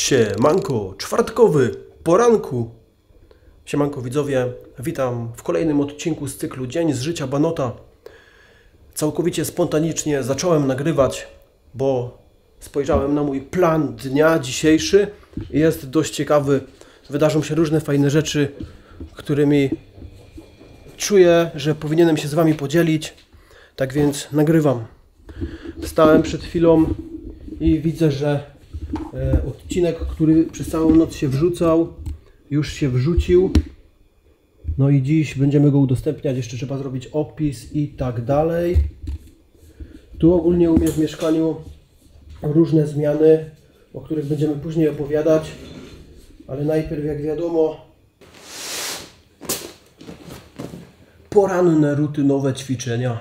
Siemanko, czwartkowy, poranku. Siemanko widzowie, witam w kolejnym odcinku z cyklu Dzień z życia Banota. Całkowicie spontanicznie zacząłem nagrywać, bo spojrzałem na mój plan dnia dzisiejszy i jest dość ciekawy. Wydarzą się różne fajne rzeczy, którymi czuję, że powinienem się z Wami podzielić. Tak więc nagrywam. Wstałem przed chwilą i widzę, że odcinek, który przez całą noc się wrzucał, już się wrzucił. No i dziś będziemy go udostępniać. Jeszcze trzeba zrobić opis i tak dalej. Tu ogólnie u mnie w mieszkaniu różne zmiany, o których będziemy później opowiadać. Ale najpierw, jak wiadomo, poranne, rutynowe ćwiczenia.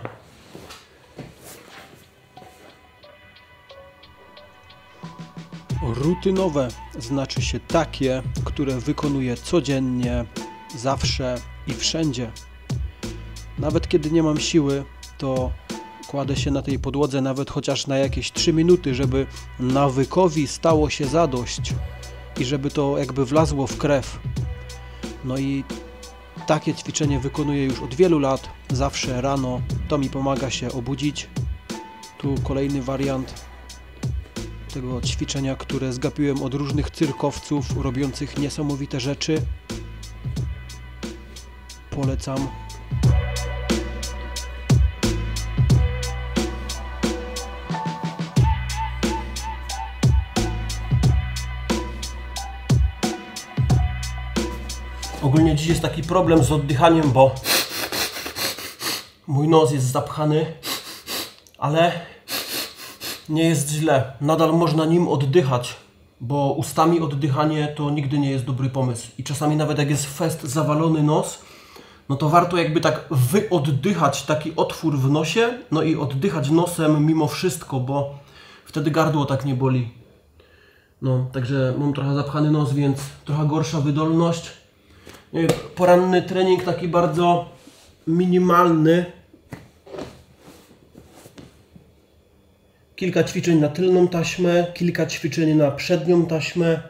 Rutynowe znaczy się takie, które wykonuję codziennie, zawsze i wszędzie. Nawet kiedy nie mam siły, to kładę się na tej podłodze nawet chociaż na jakieś 3 minuty, żeby nawykowi stało się zadość i żeby to jakby wlazło w krew. No i takie ćwiczenie wykonuję już od wielu lat, zawsze rano. To mi pomaga się obudzić. Tu kolejny wariant tego ćwiczenia, które zgapiłem od różnych cyrkowców robiących niesamowite rzeczy. Polecam. Ogólnie dziś jest taki problem z oddychaniem, bo mój nos jest zapchany, ale nie jest źle. Nadal można nim oddychać, bo ustami oddychanie to nigdy nie jest dobry pomysł. I czasami nawet jak jest fest zawalony nos, no to warto jakby tak wyoddychać taki otwór w nosie, no i oddychać nosem mimo wszystko, bo wtedy gardło tak nie boli. No, także mam trochę zapchany nos, więc trochę gorsza wydolność. Poranny trening taki bardzo minimalny. Kilka ćwiczeń na tylną taśmę, kilka ćwiczeń na przednią taśmę.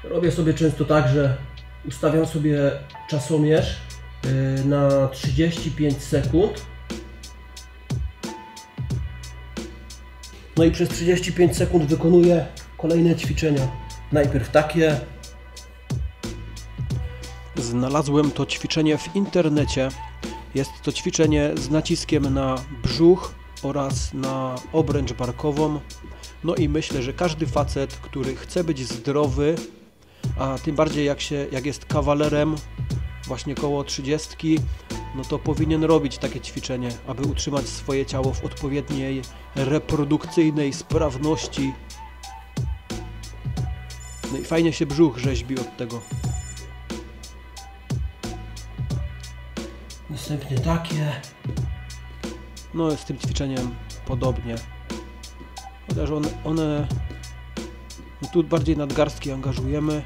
Robię sobie często tak, że ustawiam sobie czasomierz na 35 sekund. No i przez 35 sekund wykonuję kolejne ćwiczenia. Najpierw takie. Znalazłem to ćwiczenie w internecie. Jest to ćwiczenie z naciskiem na brzuch oraz na obręcz barkową. No i myślę, że każdy facet, który chce być zdrowy, a tym bardziej jak jest kawalerem, właśnie koło 30, no to powinien robić takie ćwiczenie, aby utrzymać swoje ciało w odpowiedniej reprodukcyjnej sprawności. No i fajnie się brzuch rzeźbi od tego. Następnie takie. No z tym ćwiczeniem podobnie. Chociaż one no tu bardziej nadgarstki angażujemy.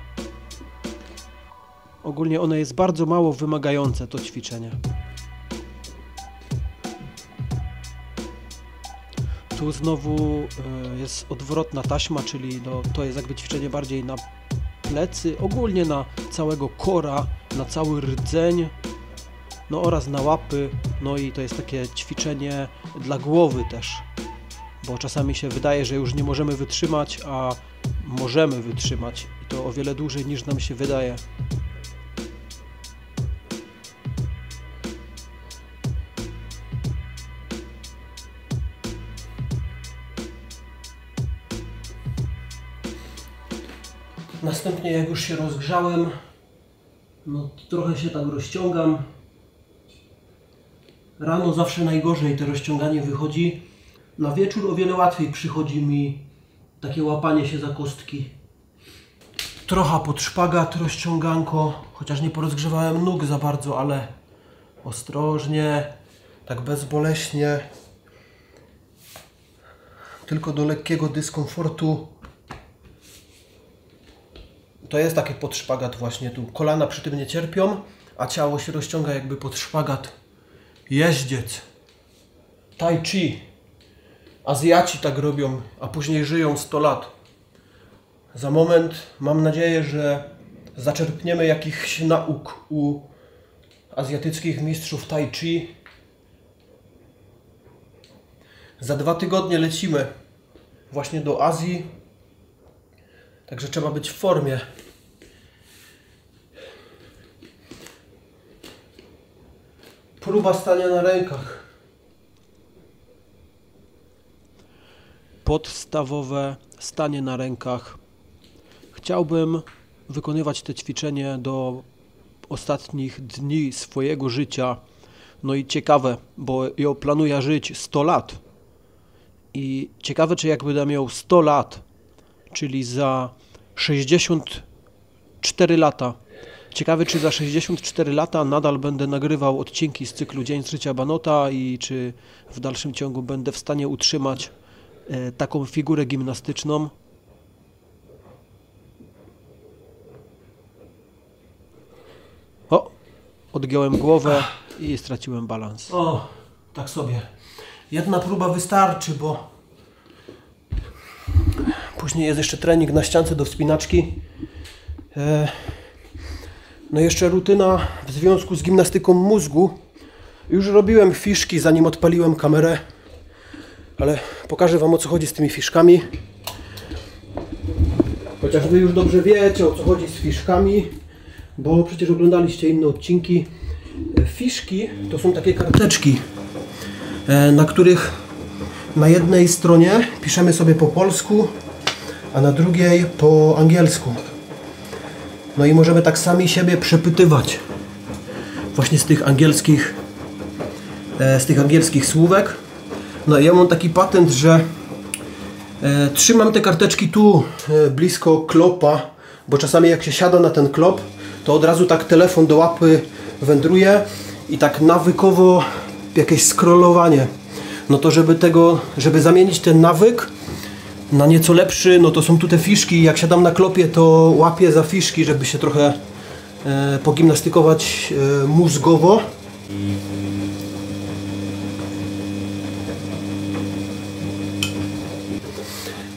Ogólnie one jest bardzo mało wymagające, to ćwiczenie. Tu znowu jest odwrotna taśma, czyli no, to jest jakby ćwiczenie bardziej na plecy, ogólnie na całego kora, na cały rdzeń, no oraz na łapy. No i to jest takie ćwiczenie dla głowy też, bo czasami się wydaje, że już nie możemy wytrzymać, a możemy wytrzymać i to o wiele dłużej niż nam się wydaje. Następnie jak już się rozgrzałem, no trochę się tak rozciągam. Rano zawsze najgorzej to rozciąganie wychodzi. Na wieczór o wiele łatwiej przychodzi mi takie łapanie się za kostki. Trochę pod szpagat, rozciąganko, chociaż nie porozgrzewałem nóg za bardzo, ale ostrożnie, tak bezboleśnie. Tylko do lekkiego dyskomfortu. To jest taki podszpagat właśnie tu. Kolana przy tym nie cierpią, a ciało się rozciąga jakby pod szpagat. Jeździec. Tai chi. Azjaci tak robią, a później żyją 100 lat. Za moment mam nadzieję, że zaczerpniemy jakichś nauk u azjatyckich mistrzów tai chi. Za 2 tygodnie lecimy właśnie do Azji. Także trzeba być w formie. Próba stania na rękach. Podstawowe stanie na rękach. Chciałbym wykonywać te ćwiczenie do ostatnich dni swojego życia. No i ciekawe, bo ja planuję żyć 100 lat. I ciekawe, czy jak będę miał 100 lat, czyli za 64 lata. Ciekawe, czy za 64 lata nadal będę nagrywał odcinki z cyklu Dzień z życia Banota i czy w dalszym ciągu będę w stanie utrzymać taką figurę gimnastyczną. O! Odgiąłem głowę i straciłem balans. O, tak sobie. Jedna próba wystarczy, bo później jest jeszcze trening na ściance do wspinaczki. No jeszcze rutyna w związku z gimnastyką mózgu. Już robiłem fiszki, zanim odpaliłem kamerę, ale pokażę Wam, o co chodzi z tymi fiszkami. Chociaż Wy już dobrze wiecie, o co chodzi z fiszkami, bo przecież oglądaliście inne odcinki. Fiszki to są takie karteczki, na których na jednej stronie piszemy sobie po polsku, a na drugiej po angielsku. No i możemy tak sami siebie przepytywać właśnie z tych angielskich słówek. No i ja mam taki patent, że trzymam te karteczki tu blisko klopa, bo czasami jak się siada na ten klop, to od razu tak telefon do łapy wędruje i tak nawykowo jakieś scrollowanie. No to żeby zamienić ten nawyk na nieco lepszy, no to są tu te fiszki. Jak siadam na klopie, to łapię za fiszki, żeby się trochę pogimnastykować mózgowo.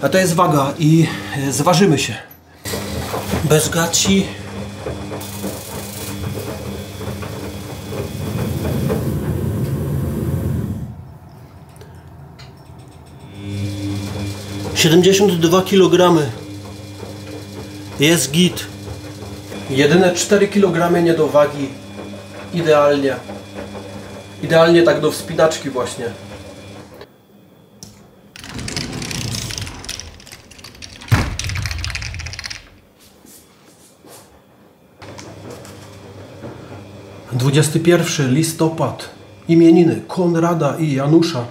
A to jest waga i zważymy się. Bez gaci. ...72 kg. Jest git. Jedyne 4 kg nie do wagi. Idealnie. Idealnie tak do wspinaczki właśnie. ...21 listopad. Imieniny Konrada i Janusza.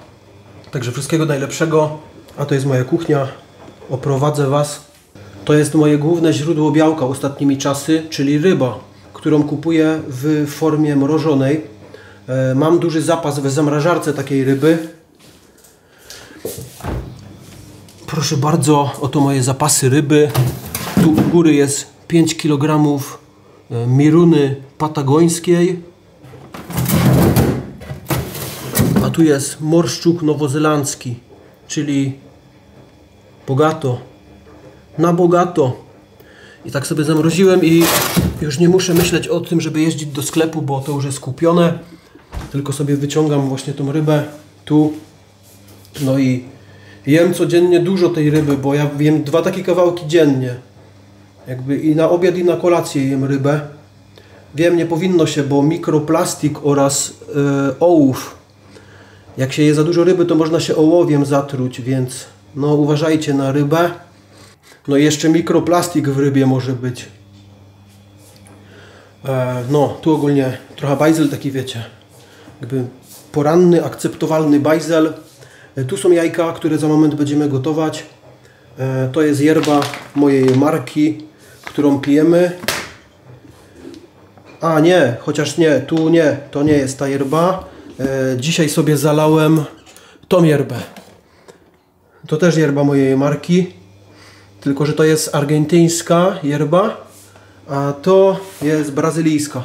Także wszystkiego najlepszego. A to jest moja kuchnia. Oprowadzę Was. To jest moje główne źródło białka ostatnimi czasy, czyli ryba, którą kupuję w formie mrożonej. Mam duży zapas w zamrażarce takiej ryby. Proszę bardzo, oto moje zapasy ryby. Tu u góry jest 5 kg miruny patagońskiej. A tu jest morszczuk nowozelandzki, czyli bogato. Na bogato. I tak sobie zamroziłem i już nie muszę myśleć o tym, żeby jeździć do sklepu, bo to już jest kupione. Tylko sobie wyciągam właśnie tą rybę tu. No i jem codziennie dużo tej ryby, bo ja jem 2 takie kawałki dziennie. Jakby i na obiad, i na kolację jem rybę. Wiem, nie powinno się, bo mikroplastik oraz ołów. Jak się je za dużo ryby, to można się ołowiem zatruć, więc no uważajcie na rybę. No i jeszcze mikroplastik w rybie może być. No, tu ogólnie trochę bajzel taki, wiecie, jakby poranny, akceptowalny bajzel. Tu są jajka, które za moment będziemy gotować. To jest yerba mojej marki, którą pijemy. A nie, chociaż nie, tu nie, to nie jest ta yerba. Dzisiaj sobie zalałem tą yerbę. To też yerba mojej marki. Tylko że to jest argentyńska yerba. A to jest brazylijska.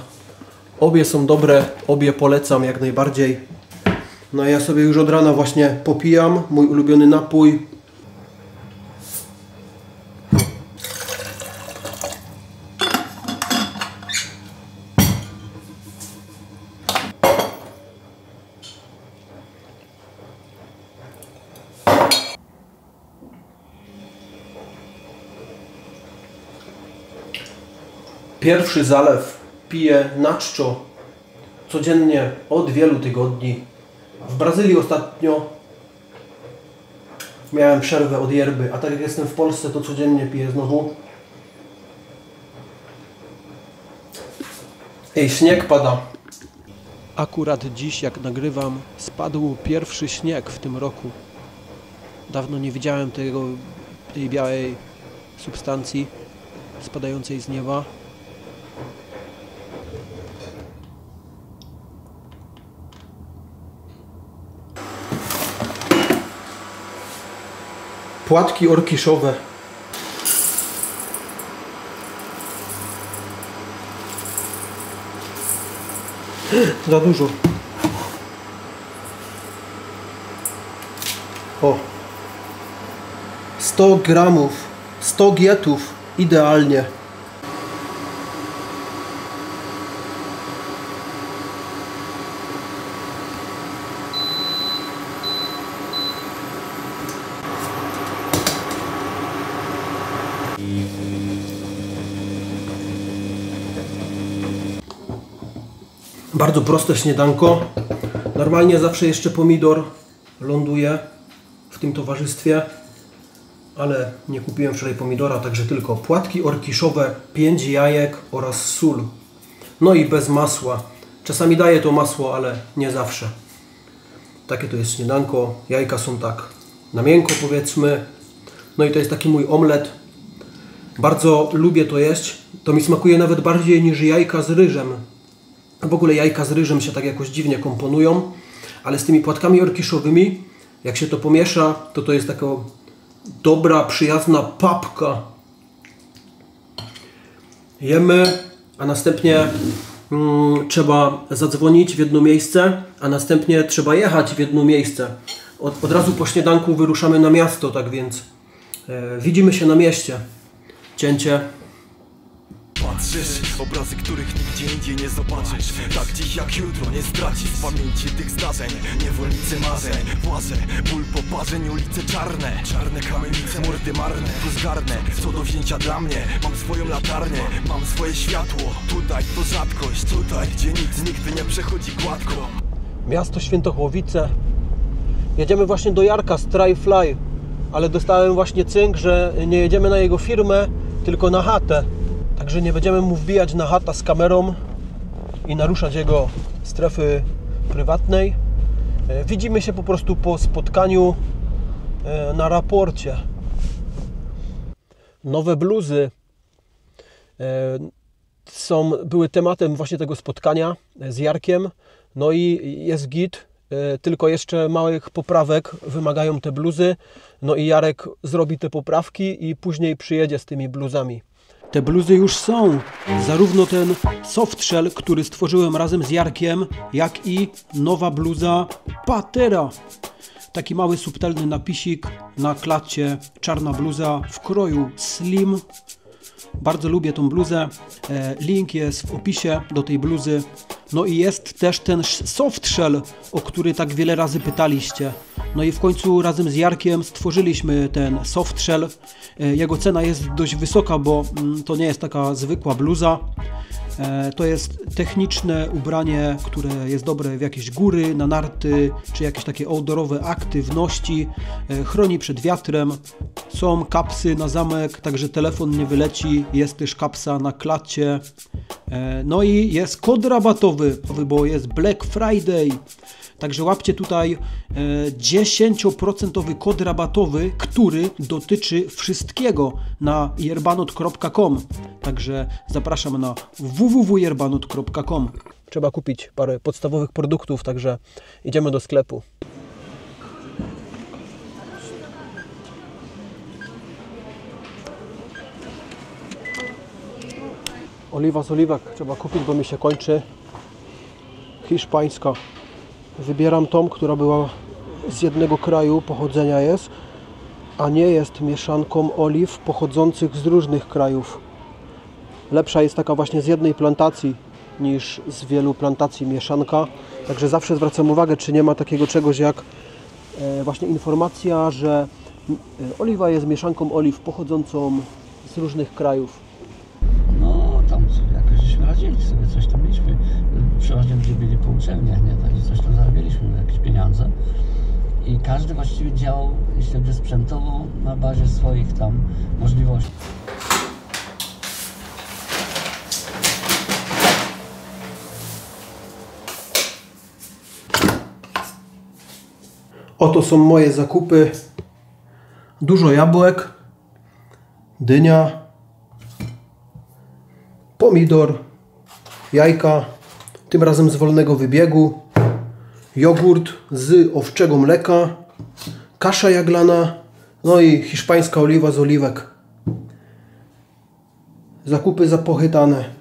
Obie są dobre, obie polecam jak najbardziej. No ja sobie już od rana właśnie popijam mój ulubiony napój. Pierwszy zalew piję na czczo codziennie od wielu tygodni. W Brazylii ostatnio miałem przerwę od yerby, a tak jak jestem w Polsce, to codziennie piję znowu. Ej, śnieg pada. Akurat dziś, jak nagrywam, spadł pierwszy śnieg w tym roku. Dawno nie widziałem tej białej substancji spadającej z nieba. Płatki orkiszowe. Za dużo. O. 100 gramów. 100 gietów. Idealnie. Bardzo proste śniadanko. Normalnie zawsze jeszcze pomidor ląduje w tym towarzystwie, ale nie kupiłem wczoraj pomidora, także tylko płatki orkiszowe, 5 jajek oraz sól. No i bez masła. Czasami daję to masło, ale nie zawsze. Takie to jest śniadanko. Jajka są tak na miękko, powiedzmy. No i to jest taki mój omlet. Bardzo lubię to jeść. To mi smakuje nawet bardziej niż jajka z ryżem. W ogóle jajka z ryżem się tak jakoś dziwnie komponują, ale z tymi płatkami orkiszowymi, jak się to pomiesza, to jest taka dobra, przyjazna papka. Jemy, a następnie trzeba zadzwonić w jedno miejsce, a następnie trzeba jechać w jedno miejsce. Od razu po śniadanku wyruszamy na miasto, tak więc widzimy się na mieście. Cięcie. Patrzysz, obrazy, których nigdzie indziej nie zobaczysz. Tak dziś jak jutro nie stracisz z pamięci tych zdarzeń. Niewolnicy marzeń, płacze, ból poparzeń, ulice czarne. Czarne kamienice, mordy marne, tu zgarnę. Co do wzięcia dla mnie, mam swoją latarnię, mam swoje światło. Tutaj to rzadkość, tutaj gdzie nic nigdy nie przechodzi gładko. Miasto Świętochłowice. Jedziemy właśnie do Jarka z Tryfly, ale dostałem właśnie cynk, że nie jedziemy na jego firmę, tylko na chatę. Także nie będziemy mu wbijać na chata z kamerą i naruszać jego strefy prywatnej. Widzimy się po prostu po spotkaniu na raporcie. Nowe bluzy były tematem właśnie tego spotkania z Jarkiem. No i jest git, tylko jeszcze małych poprawek wymagają te bluzy. No i Jarek zrobi te poprawki i później przyjedzie z tymi bluzami. Te bluzy już są. Zarówno ten softshell, który stworzyłem razem z Jarkiem, jak i nowa bluza Patera. Taki mały, subtelny napisik na klacie. Czarna bluza w kroju slim. Bardzo lubię tą bluzę. Link jest w opisie do tej bluzy. No i jest też ten softshell, o który tak wiele razy pytaliście. No i w końcu razem z Jarkiem stworzyliśmy ten softshell. Jego cena jest dość wysoka, bo to nie jest taka zwykła bluza. To jest techniczne ubranie, które jest dobre w jakieś góry, na narty, czy jakieś takie outdoorowe aktywności. Chroni przed wiatrem. Są kapsy na zamek, także telefon nie wyleci. Jest też kapsa na klacie. No i jest kod rabatowy, bo jest Black Friday. Także łapcie tutaj 10% kod rabatowy, który dotyczy wszystkiego na yerbanot.com. Także zapraszam na www.yerbanot.com. Trzeba kupić parę podstawowych produktów, także idziemy do sklepu. Oliwa z oliwek trzeba kupić, bo mi się kończy. Hiszpańska. Wybieram tą, która była z jednego kraju pochodzenia jest, a nie jest mieszanką oliw pochodzących z różnych krajów. Lepsza jest taka właśnie z jednej plantacji niż z wielu plantacji mieszanka. Także zawsze zwracam uwagę, czy nie ma takiego czegoś jak właśnie informacja, że oliwa jest mieszanką oliw pochodzącą z różnych krajów. No tam jakoś żeśmy radzili sobie, coś tam mieliśmy. Przeważnie ludzie byli po uczelniach, nie? Także coś tam zarabialiśmy, jakieś pieniądze. I każdy właściwie działał, jeśli chodzi sprzętowo, na bazie swoich tam możliwości. Oto są moje zakupy. Dużo jabłek, dynia, pomidor, jajka, tym razem z wolnego wybiegu, jogurt z owczego mleka, kasza jaglana, no i hiszpańska oliwa z oliwek. Zakupy zapochytane.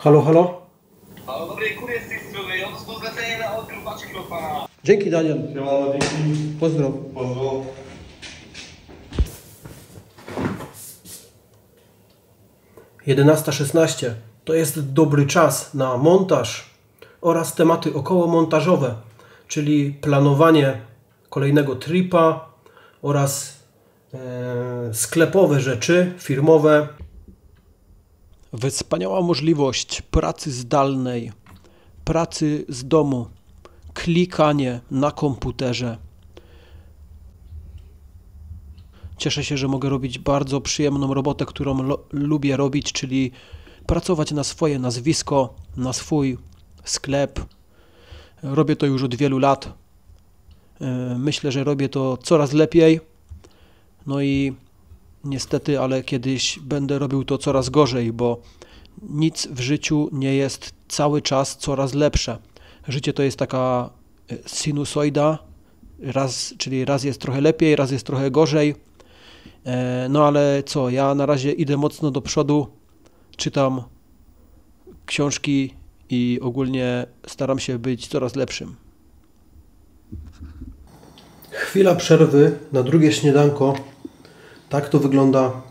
Halo, halo? Halo, dobry, kurier z tej strony. Ja to zlecenie na odbiór paczek do pana. Dzięki, Daniel. Siemano, dzięki. Pozdro. Pozdro. Jedenasta 16. To jest dobry czas na montaż oraz tematy okołomontażowe, czyli planowanie kolejnego tripa oraz sklepowe rzeczy, firmowe. Wspaniała możliwość pracy zdalnej, pracy z domu, klikanie na komputerze. Cieszę się, że mogę robić bardzo przyjemną robotę, którą lubię robić, czyli pracować na swoje nazwisko, na swój sklep. Robię to już od wielu lat. Myślę, że robię to coraz lepiej. No i niestety, ale kiedyś będę robił to coraz gorzej, bo nic w życiu nie jest cały czas coraz lepsze. Życie to jest taka sinusoida, czyli raz jest trochę lepiej, raz jest trochę gorzej. No ale co, ja na razie idę mocno do przodu, czytam książki i ogólnie staram się być coraz lepszym. Chwila przerwy na drugie śniadanko. Tak to wygląda.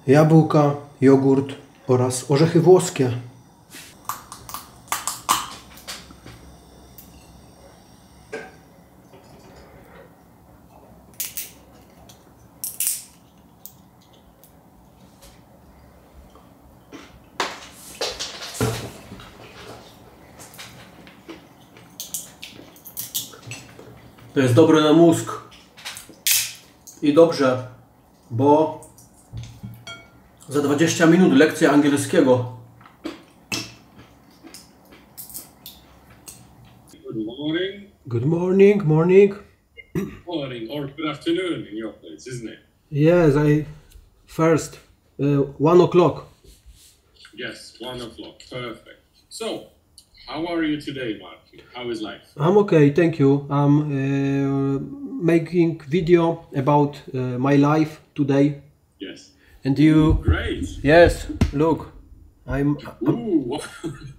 Jabłka, jogurt oraz orzechy włoskie. To jest dobre na mózg. I dobrze, bo za 20 minut lekcja angielskiego. Good morning. Good morning, morning. Morning or good afternoon in your place, isn't it? Yes, first 1 o'clock. Yes, 1 o'clock. Perfect. So, how are you today, Martin? How is life? I'm okay, thank you. I'm making video about my life today. Yes. And you? Great. Yes, look. I'm Ooh,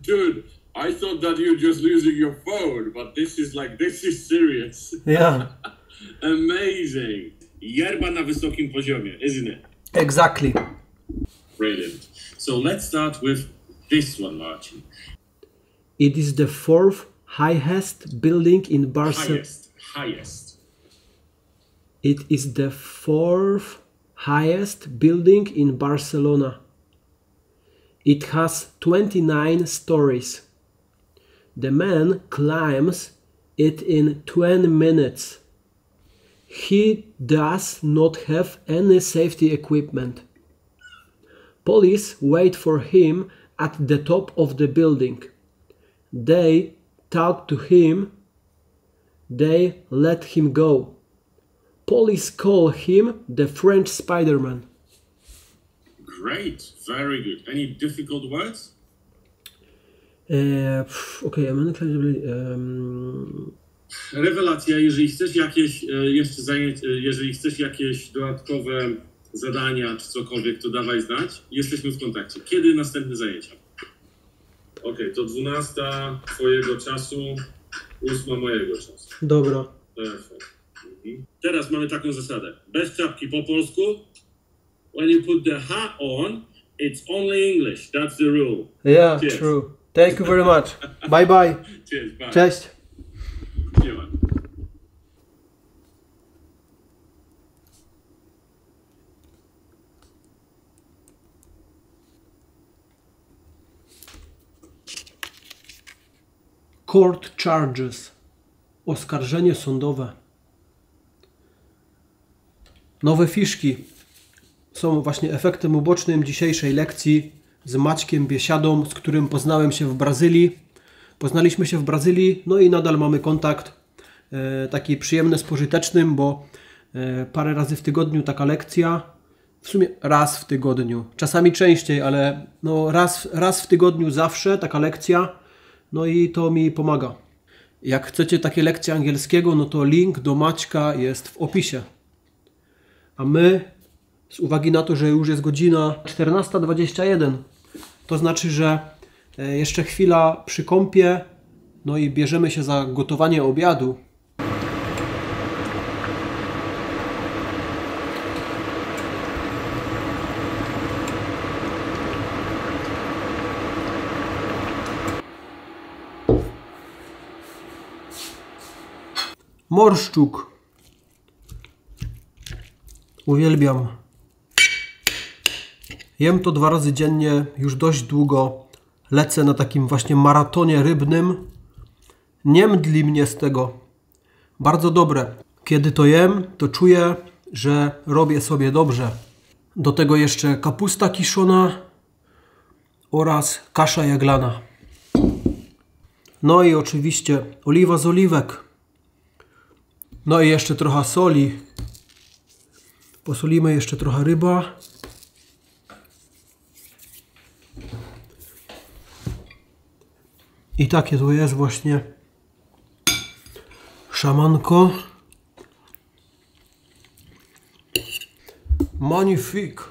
dude. I thought that you're just losing your phone, but this is serious. yeah, Amazing. Yerba na wysokim poziomie, isn't it? exactly. Brilliant. So let's start with this one, Martin. It is the fourth highest building in Barcelona. Highest. It is the fourth highest building in Barcelona. It has 29 stories. The man climbs it in 20 minutes. He does not have any safety equipment. Police wait for him at the top of the building. They talk to him. They let him go. Police call him the French Spider-Man. Great, very good. Any difficult words? Okay, Rewelacja, jeżeli chcesz jakieś jeszcze jeżeli chcesz jakieś dodatkowe zadania czy cokolwiek, to dawaj znać. Jesteśmy w kontakcie. Kiedy następne zajęcia? Okej, to 12 twojego czasu, 8 mojego czasu. Dobra. Perfekt. Teraz mamy taką zasadę. Bez czapki po polsku. When you put the hat on, it's only English. That's the rule. Yeah, Cheers. true. Thank you very much. Bye bye. Cheers, bye. Cześć. Nie ma. Court charges. Oskarżenie sądowe. Nowe fiszki są właśnie efektem ubocznym dzisiejszej lekcji z Maćkiem Biesiadą, z którym poznałem się w Brazylii. Poznaliśmy się w Brazylii, no i nadal mamy kontakt taki przyjemny z pożytecznym, bo parę razy w tygodniu taka lekcja, w sumie raz w tygodniu, czasami częściej, ale no raz w tygodniu zawsze taka lekcja, no i to mi pomaga. Jak chcecie takie lekcje angielskiego, no to link do Maćka jest w opisie. A my, z uwagi na to, że już jest godzina 14:21, to znaczy, że jeszcze chwila przy kąpie, no i bierzemy się za gotowanie obiadu. Morszczuk. Uwielbiam. Jem to 2 razy dziennie, już dość długo. Lecę na takim właśnie maratonie rybnym. Nie mdli mnie z tego. Bardzo dobre. Kiedy to jem, to czuję, że robię sobie dobrze. Do tego jeszcze kapusta kiszona oraz kasza jaglana. No i oczywiście oliwa z oliwek. No i jeszcze trochę soli. Posolimy jeszcze trochę ryba. I takie to jest właśnie szamanko. Magnifique.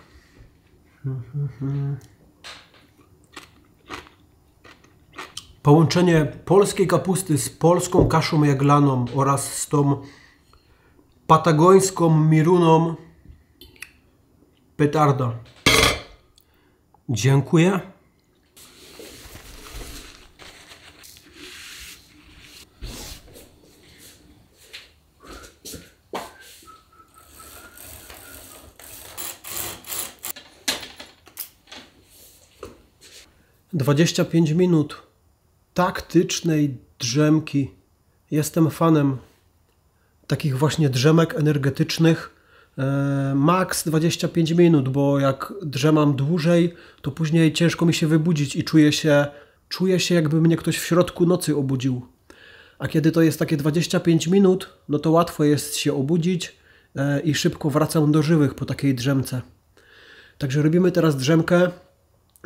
Połączenie polskiej kapusty z polską kaszą jaglaną oraz z tą patagońską miruną. Petarda. Dziękuję. „25 minut taktycznej drzemki”. Jestem fanem takich właśnie drzemek energetycznych. Max 25 minut, bo jak drzemam dłużej, to później ciężko mi się wybudzić i czuję się jakby mnie ktoś w środku nocy obudził. A kiedy to jest takie 25 minut, no to łatwo jest się obudzić i szybko wracam do żywych po takiej drzemce. Także robimy teraz drzemkę,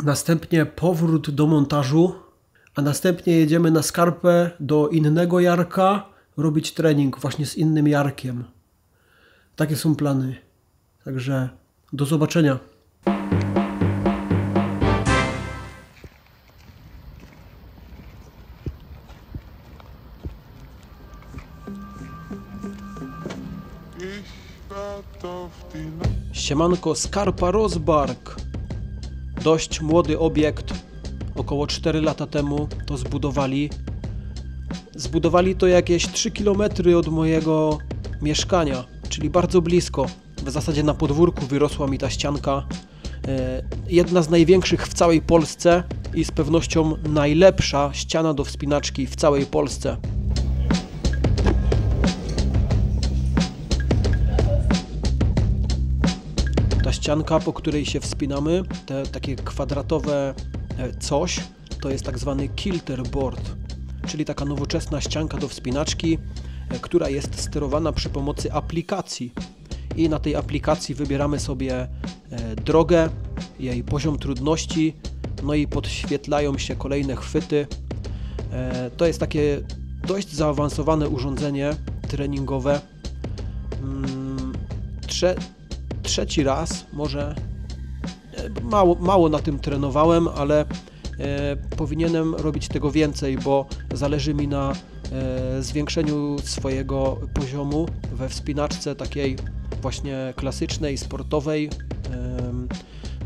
następnie powrót do montażu, a następnie jedziemy na Skarpę do innego Jarka robić trening właśnie z innym Jarkiem. Takie są plany. Także do zobaczenia. Siemanko, Skarpa Rozbark. Dość młody obiekt. Około 4 lata temu to zbudowali. Zbudowali to jakieś 3 km od mojego mieszkania, czyli bardzo blisko. W zasadzie na podwórku wyrosła mi ta ścianka. Jedna z największych w całej Polsce i z pewnością najlepsza ściana do wspinaczki w całej Polsce. Ta ścianka, po której się wspinamy, te takie kwadratowe coś, to jest tak zwany kilterboard, czyli taka nowoczesna ścianka do wspinaczki, która jest sterowana przy pomocy aplikacji. I na tej aplikacji wybieramy sobie drogę, jej poziom trudności, no i podświetlają się kolejne chwyty. To jest takie dość zaawansowane urządzenie treningowe. Trzeci raz, może mało na tym trenowałem, ale powinienem robić tego więcej, bo zależy mi na zwiększeniu swojego poziomu we wspinaczce takiej właśnie klasycznej, sportowej.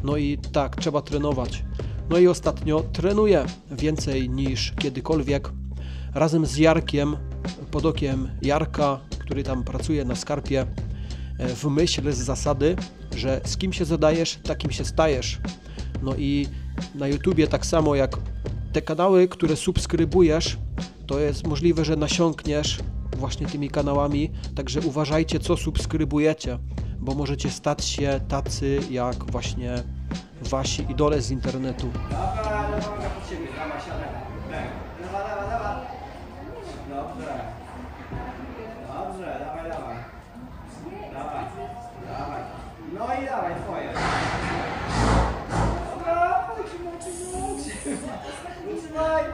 No i tak, trzeba trenować. No i ostatnio trenuję więcej niż kiedykolwiek. Razem z Jarkiem, pod okiem Jarka, który tam pracuje na Skarpie, w myśl z zasady, że z kim się zadajesz, takim się stajesz. No i na YouTubie tak samo jak te kanały, które subskrybujesz, to jest możliwe, że nasiąkniesz właśnie tymi kanałami, także uważajcie, co subskrybujecie, bo możecie stać się tacy jak właśnie wasi idole z internetu. No i dawaj, twoje. Utrzymaj.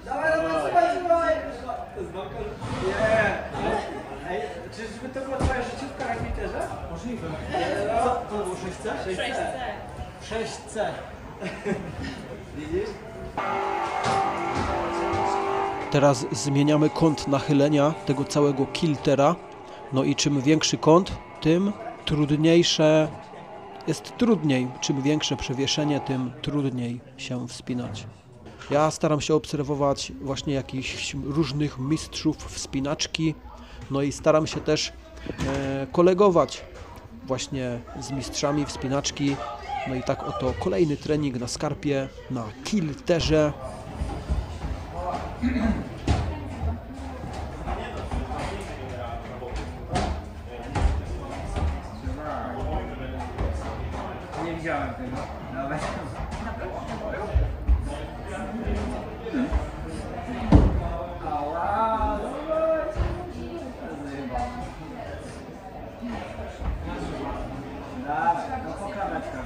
Dawaj. Dawaj, trzymaj. Nie. Ej, czyżby to była twoja życiówka na Twitterze? Możliwe. Co? To było 6C? 6C. Widzisz? Teraz zmieniamy kąt nachylenia tego całego kiltera. No i czym większy kąt, tym trudniejsze jest trudniej. Czym większe przewieszenie, tym trudniej się wspinać. Ja staram się obserwować właśnie jakichś różnych mistrzów wspinaczki. No i staram się też kolegować właśnie z mistrzami wspinaczki. No i tak oto kolejny trening na Skarpie, na kilterze. Nie widziałem tego. Nawet. Ała, zobacz. Dawaj, no pokażeczka.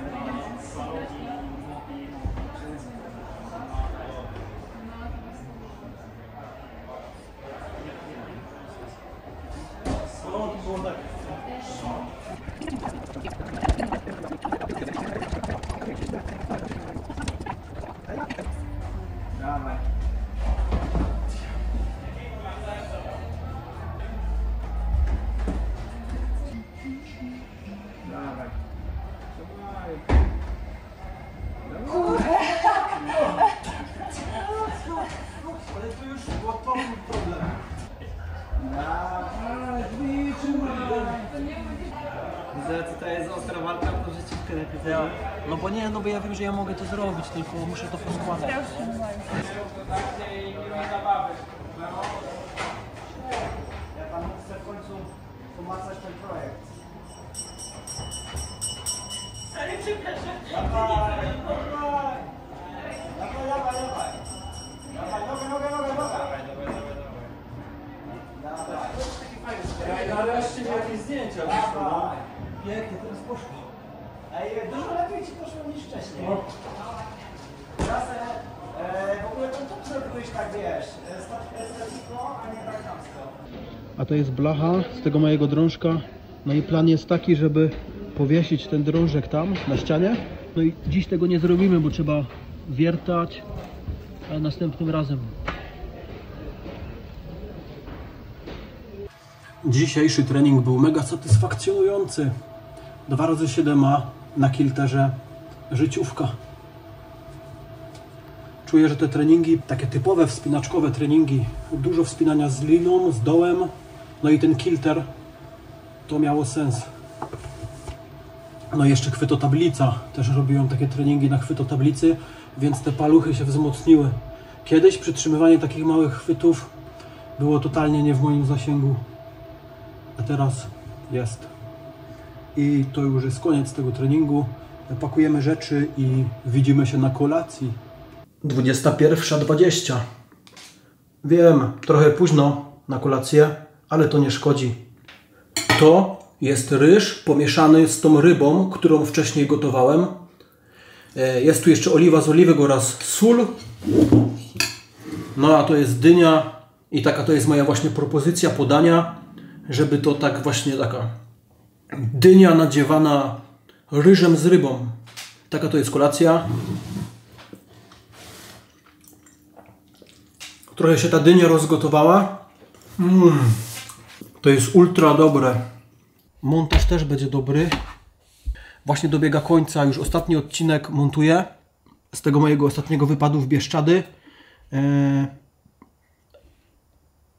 Dawaj. Dawaj. Ale to już gotowy problem. Dawaj, widzę, co to jest ostra walka, to życiówkę najpierw. No bo ja wiem, że ja mogę to zrobić, tylko muszę to poskładać. Ja tam chcę w końcu pomacać ten projekt. Ale przepraszam. Dawaj, dawaj. Dawaj, dawaj. Dawaj, nogę. Dawaj. Nareszcie jakieś zdjęcia wyszło. Pięknie, teraz poszło. Ej, dużo lepiej ci poszło niż wcześniej. Teraz w ogóle to zrobiłeś tak, wiesz, estetyko, a nie tak chamsko. A to jest blacha z tego mojego drążka. No i plan jest taki, żeby powiesić ten drążek tam na ścianie. No i dziś tego nie zrobimy, bo trzeba wiertać, ale następnym razem. Dzisiejszy trening był mega satysfakcjonujący. 2x7A na kilterze życiówka. Czuję, że te treningi, takie typowe wspinaczkowe treningi, dużo wspinania z liną, z dołem, no i ten kilter, to miało sens. No i jeszcze chwytotablica. Też robiłem takie treningi na chwytotablicy, więc te paluchy się wzmocniły. Kiedyś przytrzymywanie takich małych chwytów było totalnie nie w moim zasięgu, a teraz jest. I to już jest koniec tego treningu. Pakujemy rzeczy i widzimy się na kolacji. 21:20. Wiem, trochę późno na kolację, ale to nie szkodzi. To jest ryż pomieszany z tą rybą, którą wcześniej gotowałem. Jest tu jeszcze oliwa z oliwek oraz sól. No a to jest dynia i taka to jest moja właśnie propozycja podania, żeby to tak właśnie taka dynia nadziewana ryżem z rybą. Taka to jest kolacja. Trochę się ta dynia rozgotowała. To jest ultra dobre. Montaż też będzie dobry. Właśnie dobiega końca. Już ostatni odcinek montuję z tego mojego ostatniego wypadu w Bieszczady.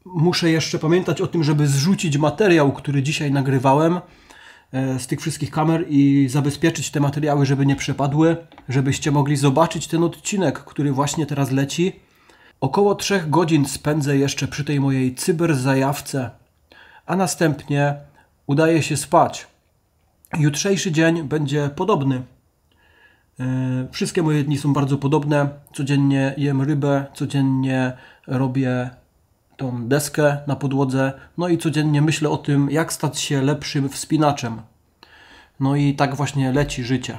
Muszę jeszcze pamiętać o tym, żeby zrzucić materiał, który dzisiaj nagrywałem z tych wszystkich kamer i zabezpieczyć te materiały, żeby nie przepadły, żebyście mogli zobaczyć ten odcinek, który właśnie teraz leci. Około 3 godzin spędzę jeszcze przy tej mojej cyberzajawce, a następnie udaje się spać. Jutrzejszy dzień będzie podobny. Wszystkie moje dni są bardzo podobne. Codziennie jem rybę, codziennie robię tą deskę na podłodze, no i codziennie myślę o tym, jak stać się lepszym wspinaczem. No i tak właśnie leci życie.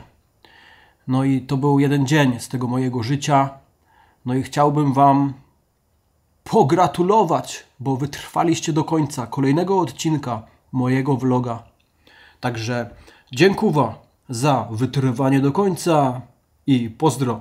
No i to był jeden dzień z tego mojego życia. No i chciałbym Wam pogratulować, bo wytrwaliście do końca kolejnego odcinka mojego vloga. Także dziękuję za wytrwanie do końca i pozdro.